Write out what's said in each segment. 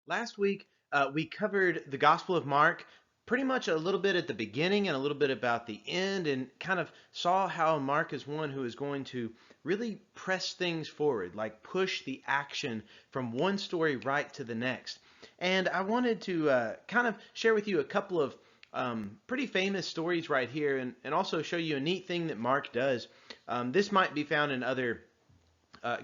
Last week, we covered the Gospel of Mark, pretty much a little bit at the beginning and a little bit about the end, and kind of saw how Mark is one who is going to really press things forward, like push the action from one story right to the next. And I wanted to kind of share with you a couple of pretty famous stories right here, and also show you a neat thing that Mark does. This might be found in other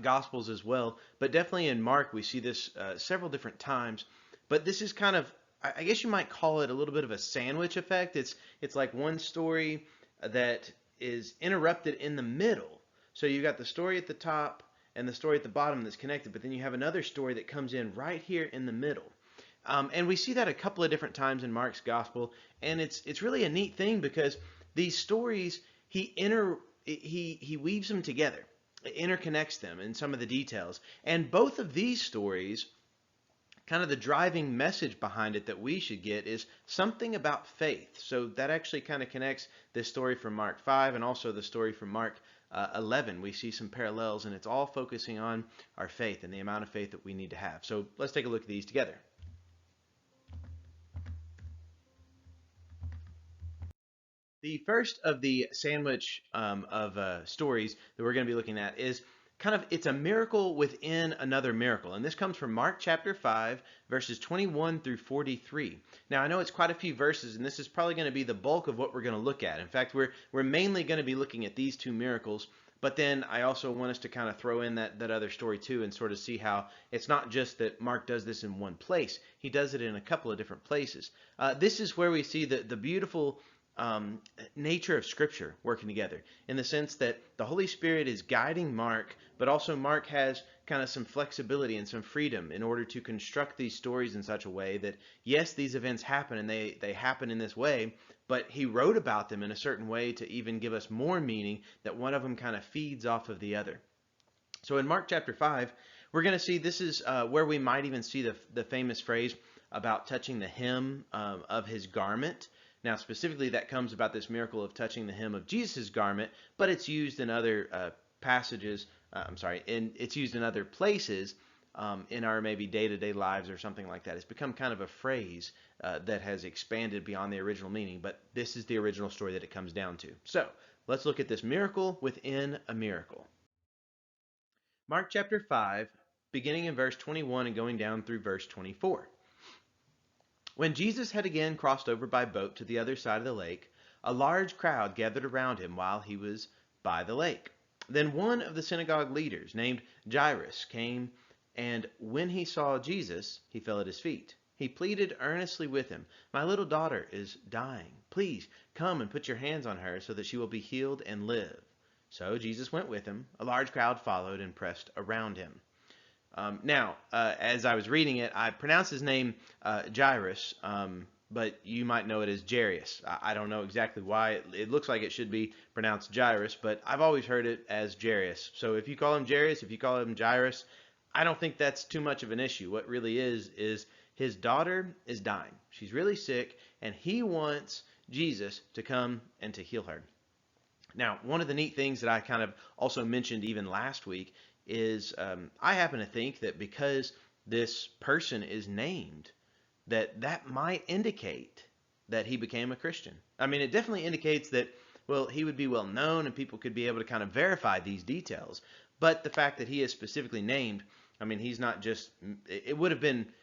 Gospels as well, but definitely in Mark we see this several different times. But this is kind of, I guess you might call it a little bit of a sandwich effect. It's like one story that is interrupted in the middle. So you got the story at the top and the story at the bottom that's connected, but then you have another story that comes in right here in the middle. And we see that a couple of different times in Mark's gospel, and it's really a neat thing because these stories he weaves them together, interconnects them in some of the details. And both of these stories, kind of the driving message behind it that we should get is something about faith. So that actually kind of connects this story from Mark 5 and also the story from Mark 11. We see some parallels, and it's all focusing on our faith and the amount of faith that we need to have. So let's take a look at these together. The first of the sandwich of stories that we're going to be looking at is kind of, it's a miracle within another miracle. And this comes from Mark chapter 5, verses 21 through 43. Now, I know it's quite a few verses, and this is probably going to be the bulk of what we're going to look at. In fact, we're mainly going to be looking at these two miracles. But then I also want us to kind of throw in that other story too, and sort of see how it's not just that Mark does this in one place. He does it in a couple of different places. This is where we see the beautiful nature of Scripture working together, in the sense that the Holy Spirit is guiding Mark, but also Mark has kind of some flexibility and some freedom in order to construct these stories in such a way that, yes, these events happen and they happen in this way, but he wrote about them in a certain way to even give us more meaning, that one of them kind of feeds off of the other. So in Mark chapter 5, we're going to see this is where we might even see the famous phrase about touching the hem of his garment. Now, specifically, that comes about this miracle of touching the hem of Jesus' garment, but it's used in other passages. It's used in other places in our maybe day-to-day lives or something like that. It's become kind of a phrase that has expanded beyond the original meaning, but this is the original story that it comes down to. So let's look at this miracle within a miracle. Mark chapter 5, beginning in verse 21 and going down through verse 24. When Jesus had again crossed over by boat to the other side of the lake, a large crowd gathered around him while he was by the lake. Then one of the synagogue leaders, named Jairus, came, and when he saw Jesus, he fell at his feet. He pleaded earnestly with him, "My little daughter is dying. Please come and put your hands on her so that she will be healed and live." So Jesus went with him. A large crowd followed and pressed around him. As I was reading it, I pronounced his name Jairus, but you might know it as Jairus. I don't know exactly why. It looks like it should be pronounced Jairus, but I've always heard it as Jairus. So if you call him Jairus, if you call him Jairus, I don't think that's too much of an issue. What really is his daughter is dying. She's really sick, and he wants Jesus to come and to heal her. Now, one of the neat things that I kind of also mentioned even last week is I happen to think that because this person is named, that might indicate that he became a Christian. I mean, it definitely indicates that, well, he would be well known and people could be able to kind of verify these details. But the fact that he is specifically named, I mean, he's not just, it would have been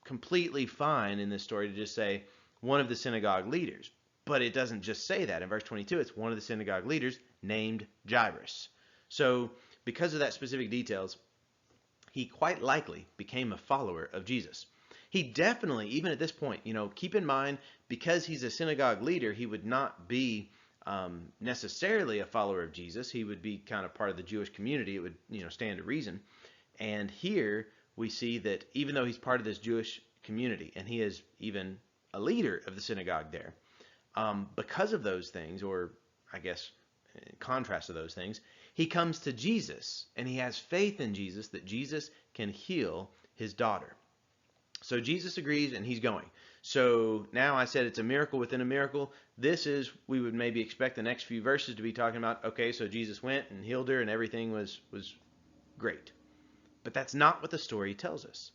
completely fine in this story to just say one of the synagogue leaders. But it doesn't just say that. In verse 22, it's one of the synagogue leaders named Jairus. So because of that specific details, he quite likely became a follower of Jesus. He definitely, even at this point, keep in mind, because he's a synagogue leader, he would not be necessarily a follower of Jesus. He would be kind of part of the Jewish community. It would, stand to reason. And here we see that even though he's part of this Jewish community, and he is even a leader of the synagogue there, because of those things, or I guess in contrast to those things, he comes to Jesus and he has faith in Jesus that Jesus can heal his daughter. So Jesus agrees and he's going. So now I said it's a miracle within a miracle. This is, we would maybe expect the next few verses to be talking about, okay, so Jesus went and healed her and everything was great. But that's not what the story tells us.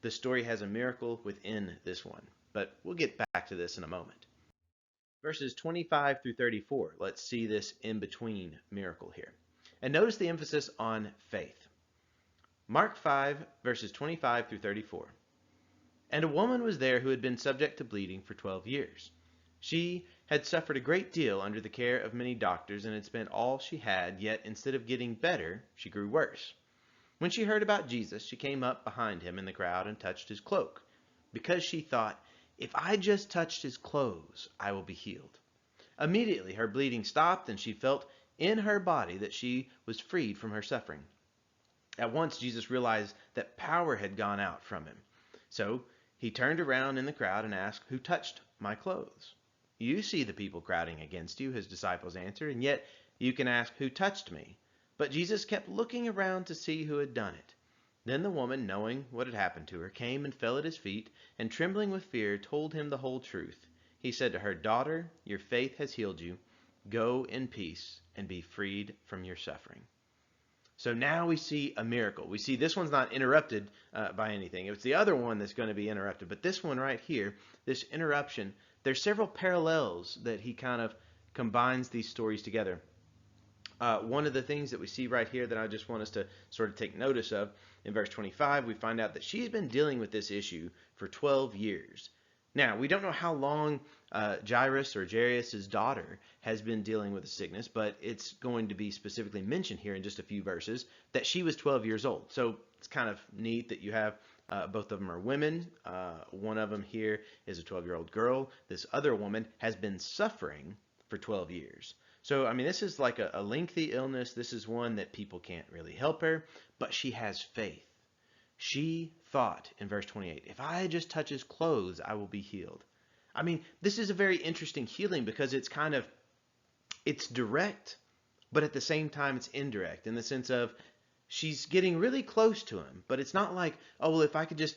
the story has a miracle within this one. But we'll get back to this in a moment. Verses 25 through 34, let's see this in between miracle here. And notice the emphasis on faith. Mark 5, verses 25 through 34. And a woman was there who had been subject to bleeding for 12 years. She had suffered a great deal under the care of many doctors and had spent all she had, yet instead of getting better, she grew worse. When she heard about Jesus, she came up behind him in the crowd and touched his cloak, because she thought, if I just touched his clothes, I will be healed. Immediately her bleeding stopped, and she felt in her body that she was freed from her suffering. At once Jesus realized that power had gone out from him. So he turned around in the crowd and asked, who touched my clothes? You see the people crowding against you, his disciples answered, and yet you can ask, who touched me? But Jesus kept looking around to see who had done it. Then the woman, knowing what had happened to her, came and fell at his feet, and trembling with fear, told him the whole truth. He said to her, daughter, your faith has healed you. Go in peace and be freed from your suffering. So now we see a miracle. We see this one's not interrupted by anything. It's the other one that's going to be interrupted. But this one right here, this interruption, there's several parallels that he kind of combines these stories together. One of the things that we see right here that I just want us to sort of take notice of, in verse 25, we find out that she's been dealing with this issue for 12 years. Now, we don't know how long Jairus or Jairus' daughter has been dealing with the sickness, but it's going to be specifically mentioned here in just a few verses that she was 12 years old. So it's kind of neat that you have both of them are women. One of them here is a 12-year-old girl. This other woman has been suffering for 12 years. So, I mean, this is like a lengthy illness. This is one that people can't really help her, but she has faith. She thought in verse 28, if I just touch his clothes, I will be healed. I mean, this is a very interesting healing because it's direct, but at the same time it's indirect in the sense of she's getting really close to him, but it's not like, oh, well, if I could just,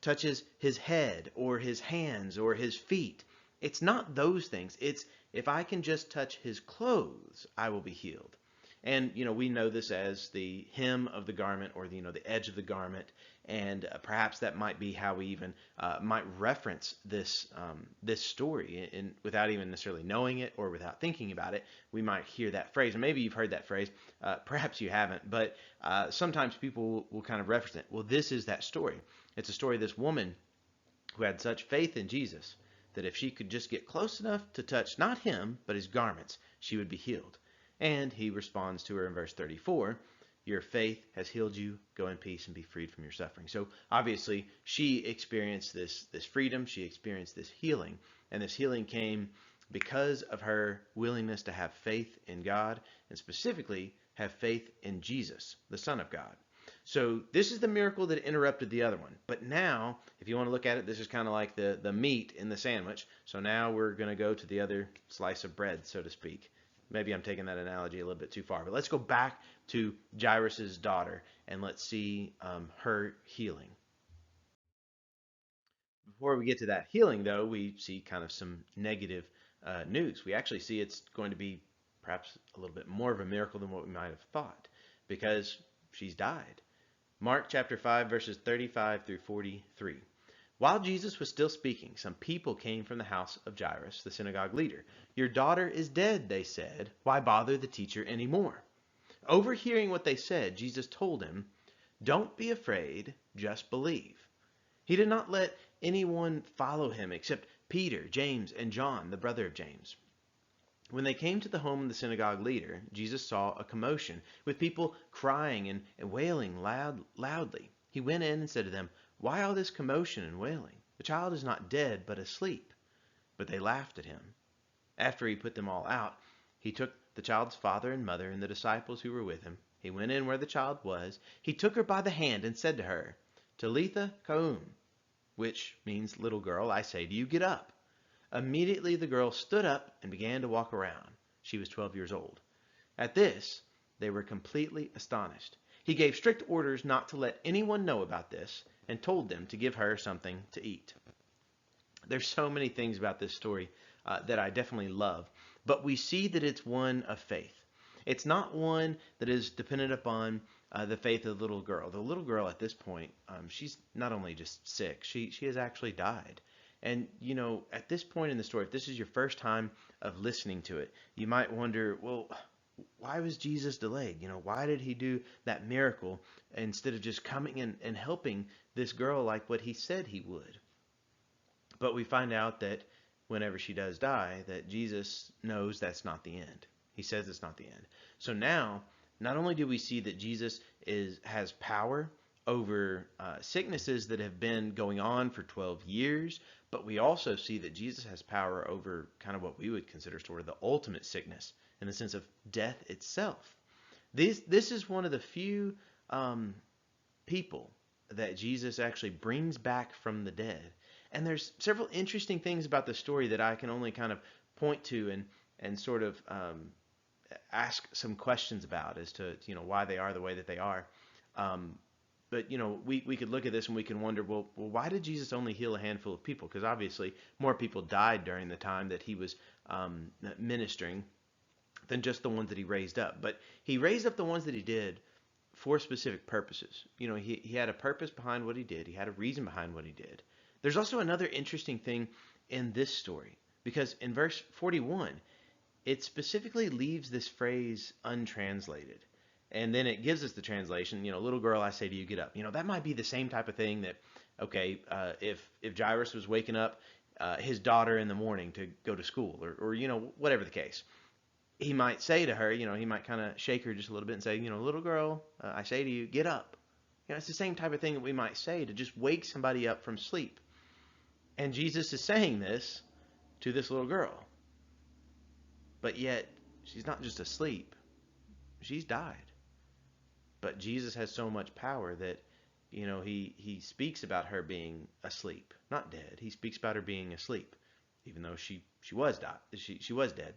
touch his head or his hands or his feet. It's not those things. It's if I can just touch his clothes, I will be healed. And, we know this as the hem of the garment or the edge of the garment. And perhaps that might be how we even might reference this story without even necessarily knowing it or without thinking about it. We might hear that phrase. And maybe you've heard that phrase. Perhaps you haven't. But sometimes people will kind of reference it. Well, this is that story. It's a story of this woman who had such faith in Jesus that if she could just get close enough to touch not him, but his garments, she would be healed. And he responds to her in verse 34, your faith has healed you. Go in peace and be freed from your suffering. So obviously she experienced this freedom. She experienced this healing. And this healing came because of her willingness to have faith in God and specifically have faith in Jesus, the Son of God. So this is the miracle that interrupted the other one. But now, if you want to look at it, this is kind of like the meat in the sandwich. So now we're going to go to the other slice of bread, so to speak. Maybe I'm taking that analogy a little bit too far, but let's go back to Jairus' daughter and let's see her healing. Before we get to that healing, though, we see kind of some negative news. We actually see it's going to be perhaps a little bit more of a miracle than what we might have thought because she's died. Mark chapter 5, verses 35 through 43. While Jesus was still speaking, some people came from the house of Jairus, the synagogue leader. Your daughter is dead, they said. Why bother the teacher anymore? Overhearing what they said, Jesus told him, don't be afraid, just believe. He did not let anyone follow him except Peter, James, and John, the brother of James. When they came to the home of the synagogue leader, Jesus saw a commotion with people crying and wailing loudly. He went in and said to them, why all this commotion and wailing? The child is not dead, but asleep. But they laughed at him. After he put them all out, he took the child's father and mother and the disciples who were with him. He went in where the child was. He took her by the hand and said to her, Talitha koum, which means, little girl, I say to you, get up. Immediately the girl stood up and began to walk around. She was 12 years old. At this, they were completely astonished. He gave strict orders not to let anyone know about this and told them to give her something to eat. There's so many things about this story that I definitely love, but we see that it's one of faith. It's not one that is dependent upon the faith of the little girl. The little girl at this point, she's not only just sick, she has actually died. And at this point in the story, if this is your first time of listening to it, you might wonder, well, why was Jesus delayed? Why did he do that miracle instead of just coming and helping this girl like what he said he would? But we find out that whenever she does die, that Jesus knows that's not the end. He says it's not the end. So now, not only do we see that Jesus has power over sicknesses that have been going on for 12 years, but we also see that Jesus has power over kind of what we would consider sort of the ultimate sickness in the sense of death itself. This is one of the few people that Jesus actually brings back from the dead. And there's several interesting things about the story that I can only kind of point to and sort of ask some questions about as to why they are the way that they are. But we could look at this and we can wonder, well, why did Jesus only heal a handful of people? Because obviously more people died during the time that he was ministering than just the ones that he raised up. But he raised up the ones that he did for specific purposes. He had a purpose behind what he did. He had a reason behind what he did. There's also another interesting thing in this story, because in verse 41, it specifically leaves this phrase untranslated. And then it gives us the translation, little girl, I say to you, get up. That might be the same type of thing that, okay, if Jairus was waking up his daughter in the morning to go to school or whatever the case, he might say to her, he might kind of shake her just a little bit and say, little girl, I say to you, get up. It's the same type of thing that we might say to just wake somebody up from sleep. And Jesus is saying this to this little girl. But yet, she's not just asleep. She's died. But Jesus has so much power that, he speaks about her being asleep, not dead. He speaks about her being asleep, even though she was dead.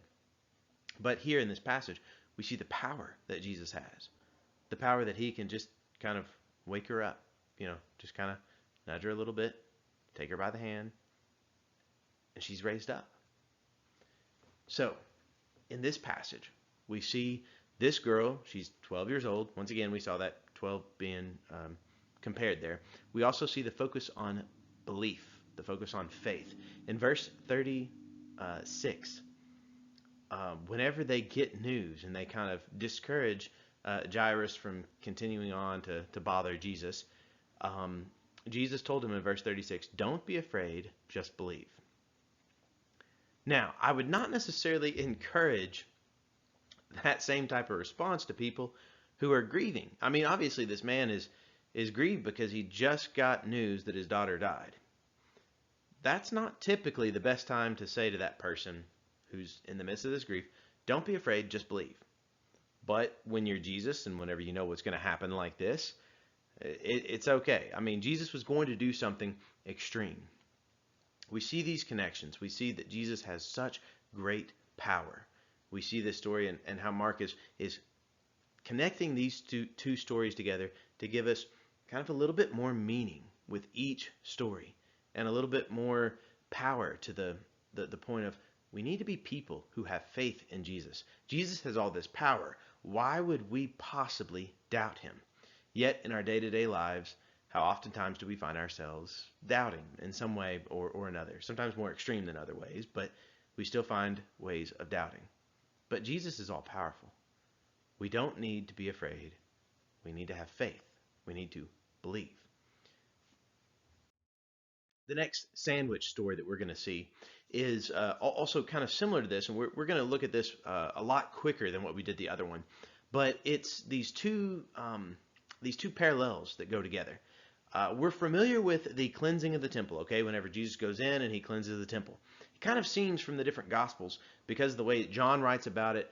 But here in this passage, we see the power that Jesus has. The power that he can just kind of wake her up, just kind of nudge her a little bit, take her by the hand, and she's raised up. So, in this passage, we see this girl, she's 12 years old. Once again, we saw that 12 being compared there. We also see the focus on belief, the focus on faith. In verse 36, whenever they get news and they kind of discourage Jairus from continuing on to bother Jesus, Jesus told him in verse 36, don't be afraid, just believe. Now, I would not necessarily encourage that same type of response to people who are grieving. I mean, obviously this man is grieved because he just got news that his daughter died. That's not typically the best time to say to that person who's in the midst of this grief, don't be afraid, just believe. But when you're Jesus and whenever you know what's going to happen like this, it's okay. I mean, Jesus was going to do something extreme. We see these connections. We see that Jesus has such great power. We see this story and how Mark is connecting these two stories together to give us kind of a little bit more meaning with each story and a little bit more power to the point of we need to be people who have faith in Jesus. Jesus has all this power. Why would we possibly doubt him? Yet in our day-to-day lives, how oftentimes do we find ourselves doubting in some way or another? Sometimes more extreme than other ways, but we still find ways of doubting. But Jesus is all powerful. We don't need to be afraid. We need to have faith. We need to believe. The next sandwich story that we're going to see is also kind of similar to this, and we're going to look at this a lot quicker than what we did the other one. But it's these two parallels that go together. We're familiar with the cleansing of the temple, okay? Whenever Jesus goes in and he cleanses the temple. It kind of seems from the different Gospels, because of the way John writes about it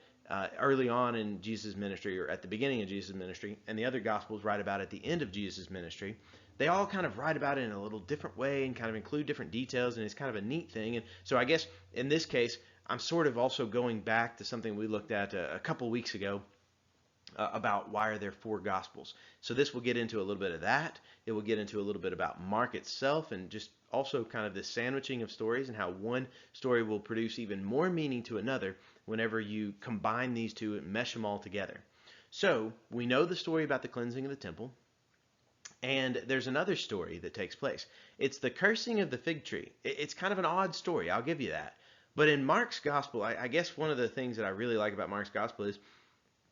early on in Jesus' ministry or at the beginning of Jesus' ministry, and the other Gospels write about it at the end of Jesus' ministry. They all kind of write about it in a little different way and kind of include different details, and it's kind of a neat thing. And so I guess in this case, I'm sort of also going back to something we looked at a couple weeks ago about why are there four Gospels. So this will get into a little bit of that. It will get into a little bit about Mark itself and just also kind of this sandwiching of stories and how one story will produce even more meaning to another whenever you combine these two and mesh them all together. So we know the story about the cleansing of the temple, and there's another story that takes place. It's the cursing of the fig tree. It's kind of an odd story, I'll give you that. But in Mark's gospel, I guess one of the things that I really like about Mark's gospel is,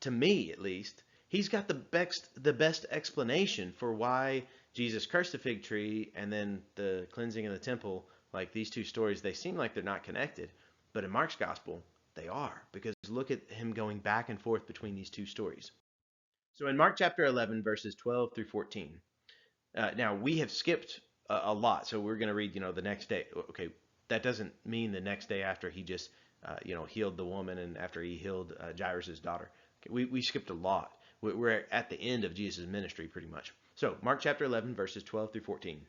to me at least, he's got the best explanation for why Jesus cursed the fig tree and then the cleansing of the temple. Like, these two stories, they seem like they're not connected, but in Mark's gospel, they are, because look at him going back and forth between these two stories. So in Mark chapter 11, verses 12 through 14, now we have skipped a lot, so we're going to read, the next day. Okay, that doesn't mean the next day after he just, healed the woman and after he healed Jairus' daughter. Okay, we skipped a lot. We're at the end of Jesus' ministry pretty much. So Mark chapter 11, verses 12 through 14.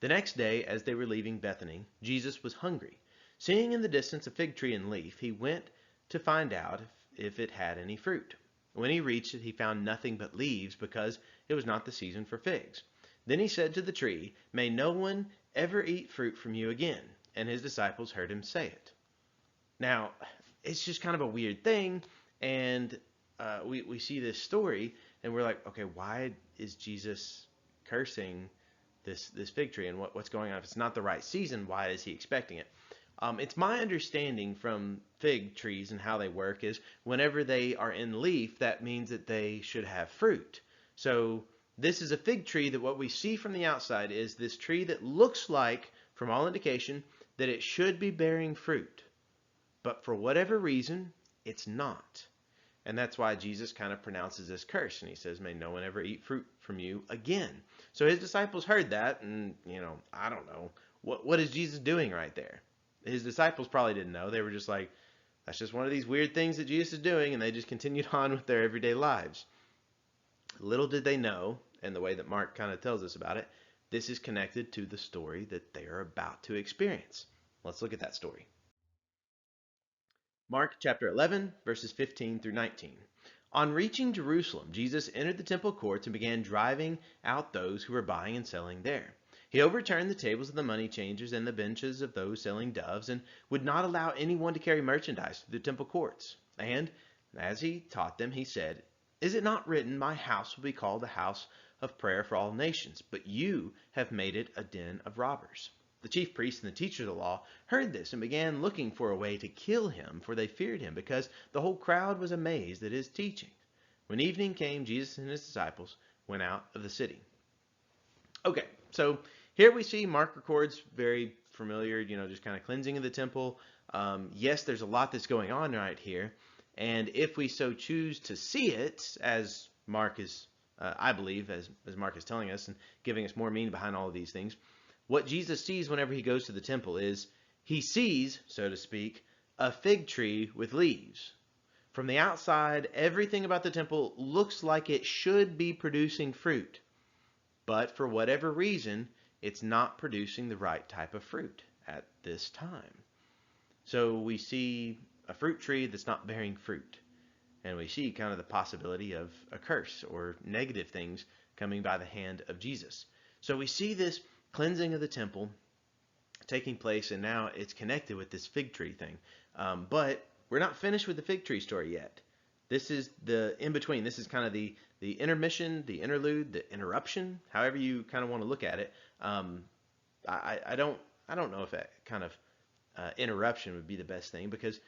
The next day, as they were leaving Bethany, Jesus was hungry. Seeing in the distance a fig tree in leaf, he went to find out if it had any fruit. When he reached it, he found nothing but leaves, because it was not the season for figs. Then he said to the tree, "May no one ever eat fruit from you again." And his disciples heard him say it. Now, it's just kind of a weird thing, and we see this story, and we're like, okay, why is Jesus cursing this fig tree, and what's going on? If it's not the right season, why is he expecting it? It's my understanding from fig trees and how they work is whenever they are in leaf, that means that they should have fruit. So this is a fig tree that what we see from the outside is this tree that looks like, from all indication, that it should be bearing fruit. But for whatever reason, it's not. And that's why Jesus kind of pronounces this curse. And he says, "May no one ever eat fruit from you again." So his disciples heard that. And, I don't know. What is Jesus doing right there? His disciples probably didn't know. They were just like, that's just one of these weird things that Jesus is doing. And they just continued on with their everyday lives. Little did they know, and the way that Mark kind of tells us about it, this is connected to the story that they are about to experience. Let's look at that story. Mark chapter 11, verses 15 through 19. On reaching Jerusalem, Jesus entered the temple courts and began driving out those who were buying and selling there. He overturned the tables of the money changers and the benches of those selling doves, and would not allow anyone to carry merchandise through the temple courts. And as he taught them, he said, "Is it not written, 'My house will be called a house of prayer for all nations'? But you have made it a den of robbers." The chief priests and the teachers of the law heard this and began looking for a way to kill him, for they feared him, because the whole crowd was amazed at his teaching. When evening came, Jesus and his disciples went out of the city. Okay, so here we see Mark records very familiar, just kind of cleansing of the temple. Yes, there's a lot that's going on right here. And if we so choose to see it, as Mark is, I believe, as Mark is telling us and giving us more meaning behind all of these things, what Jesus sees whenever he goes to the temple is he sees, so to speak, a fig tree with leaves. From the outside, everything about the temple looks like it should be producing fruit. But for whatever reason, it's not producing the right type of fruit at this time. So we see a fruit tree that's not bearing fruit. And we see kind of the possibility of a curse or negative things coming by the hand of Jesus. So we see this cleansing of the temple taking place, and now it's connected with this fig tree thing. But we're not finished with the fig tree story yet. This is the in-between. This is kind of the intermission, the interlude, the interruption, however you kind of want to look at it. I don't know if that kind of interruption would be the best thing, because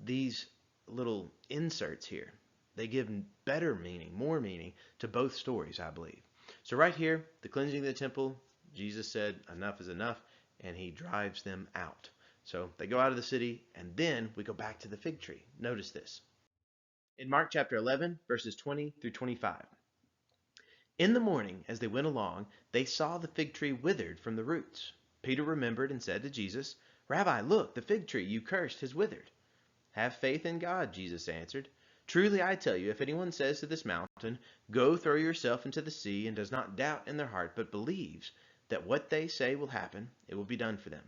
these little inserts here, they give better meaning, more meaning to both stories, I believe. So right here, the cleansing of the temple, Jesus said enough is enough, and he drives them out. So they go out of the city, and then we go back to the fig tree. Notice this. In Mark chapter 11, verses 20 through 25. In the morning, as they went along, they saw the fig tree withered from the roots. Peter remembered and said to Jesus, "Rabbi, look, the fig tree you cursed has withered." "Have faith in God," Jesus answered. "Truly I tell you, if anyone says to this mountain, 'Go throw yourself into the sea,' and does not doubt in their heart, but believes that what they say will happen, it will be done for them.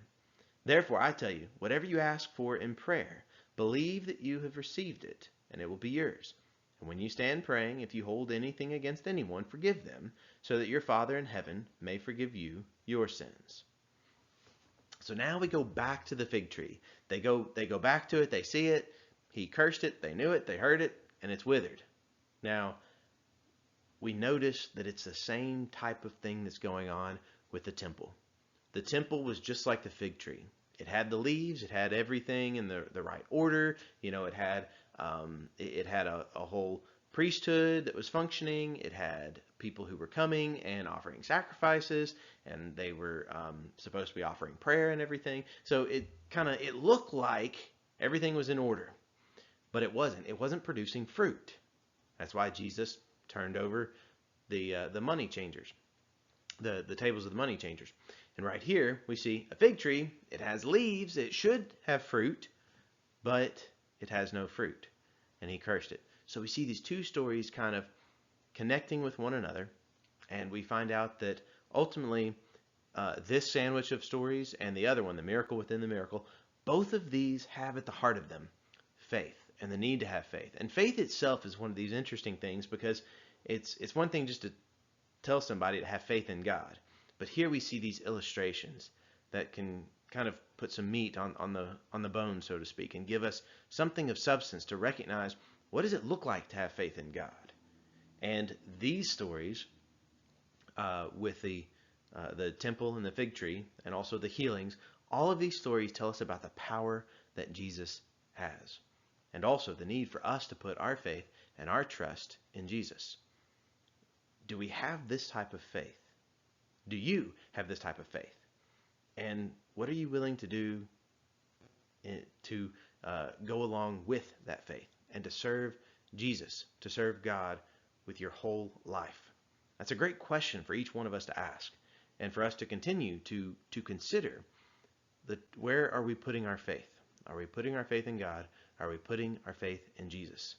Therefore I tell you, whatever you ask for in prayer, believe that you have received it, and it will be yours. And when you stand praying, if you hold anything against anyone, forgive them, so that your Father in heaven may forgive you your sins." So now we go back to the fig tree. They go back to it, they see it, he cursed it, they knew it, they heard it, and it's withered. Now, we notice that it's the same type of thing that's going on with the temple. The temple was just like the fig tree. It had the leaves, it had everything in the right order. It had a whole priesthood that was functioning. It had people who were coming and offering sacrifices, and they were supposed to be offering prayer and everything. So it looked like everything was in order, but it wasn't. It wasn't producing fruit. That's why Jesus turned over the money changers, the tables of the money changers. And right here we see a fig tree. It has leaves. It should have fruit, but it has no fruit. And he cursed it. So we see these two stories kind of connecting with one another. And we find out that ultimately this sandwich of stories and the other one, the miracle within the miracle, both of these have at the heart of them faith and the need to have faith. And faith itself is one of these interesting things because it's one thing just to tell somebody to have faith in God. But here we see these illustrations that can kind of put some meat on the bone, so to speak, and give us something of substance to recognize what does it look like to have faith in God. And these stories with the temple and the fig tree and also the healings, all of these stories tell us about the power that Jesus has and also the need for us to put our faith and our trust in Jesus. Do we have this type of faith? Do you have this type of faith? And what are you willing to do to go along with that faith and to serve Jesus, to serve God with your whole life? That's a great question for each one of us to ask and for us to continue to consider where are we putting our faith? Are we putting our faith in God? Are we putting our faith in Jesus?